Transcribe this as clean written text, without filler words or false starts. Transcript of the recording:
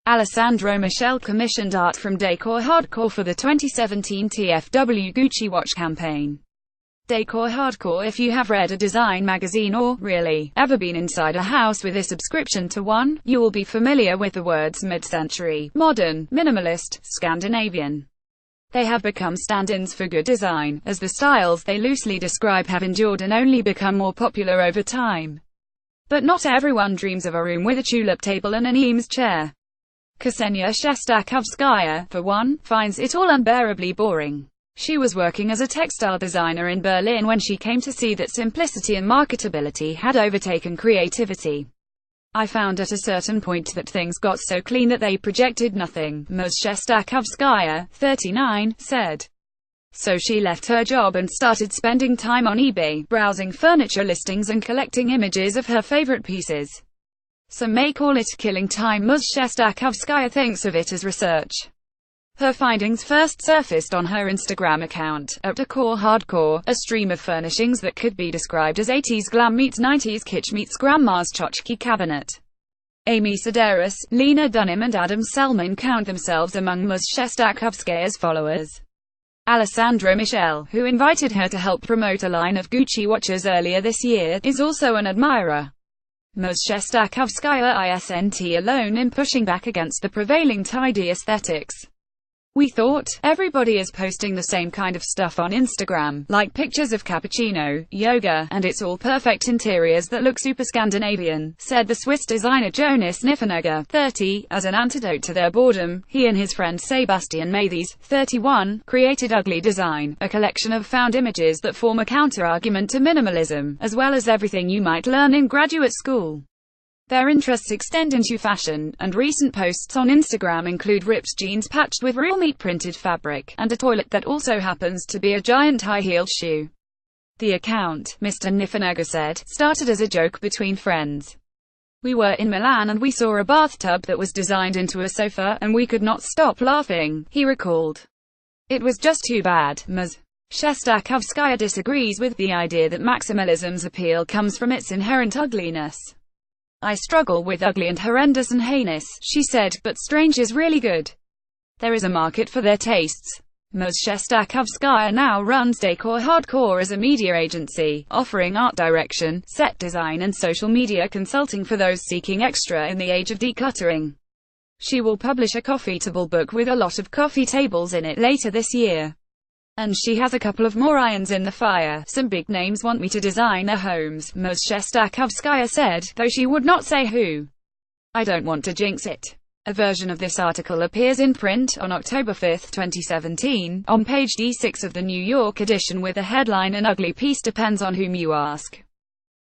Alessandro Michele commissioned art from Decor Hardcore for the 2017 TFW Gucci watch campaign. Decor Hardcore. If you have read a design magazine or, really, ever been inside a house with a subscription to one, you will be familiar with the words mid-century, modern, minimalist, Scandinavian. They have become stand-ins for good design, as the styles they loosely describe have endured and only become more popular over time. But not everyone dreams of a room with a tulip table and an Eames chair. Ksenia Shestakovskaya, for one, finds it all unbearably boring. She was working as a textile designer in Berlin when she came to see that simplicity and marketability had overtaken creativity. I found at a certain point that things got so clean that they projected nothing, Ms. Shestakovskaya, 39, said. So she left her job and started spending time on eBay, browsing furniture listings and collecting images of her favorite pieces. Some may call it killing time. Ms. Shestakovskaya thinks of it as research. Her findings first surfaced on her Instagram account, at Decor Hardcore, a stream of furnishings that could be described as 80s glam meets 90s kitsch meets grandma's tchotchke cabinet. Amy Sedaris, Lena Dunham and Adam Selman count themselves among Ms. Shestakovskaya's followers. Alessandro Michele, who invited her to help promote a line of Gucci watches earlier this year, is also an admirer. Ms. Shestakovskaya isn't alone in pushing back against the prevailing tidy aesthetics. We thought, everybody is posting the same kind of stuff on Instagram, like pictures of cappuccino, yoga, and it's all perfect interiors that look super Scandinavian, said the Swiss designer Jonas Niffenegger, 30, as an antidote to their boredom. He and his friend Sebastian Mathies, 31, created Ugly Design, a collection of found images that form a counter-argument to minimalism, as well as everything you might learn in graduate school. Their interests extend into fashion, and recent posts on Instagram include ripped jeans patched with real meat printed fabric, and a toilet that also happens to be a giant high-heeled shoe. The account, Mr. Niffenegger said, started as a joke between friends. We were in Milan and we saw a bathtub that was designed into a sofa, and we could not stop laughing, he recalled. It was just too bad. Ms. Shestakovskaya disagrees with the idea that maximalism's appeal comes from its inherent ugliness. I struggle with ugly and horrendous and heinous, she said, but strange is really good. There is a market for their tastes. Ms. Shestakovskaya now runs Decor Hardcore as a media agency, offering art direction, set design and social media consulting for those seeking extra in the age of decluttering. She will publish a coffee table book with a lot of coffee tables in it later this year. And she has a couple of more irons in the fire. Some big names want me to design their homes, Ms. Shestakovskaya said, though she would not say who. I don't want to jinx it. A version of this article appears in print on October 5, 2017, on page D6 of the New York edition with the headline "An ugly piece depends on whom you ask."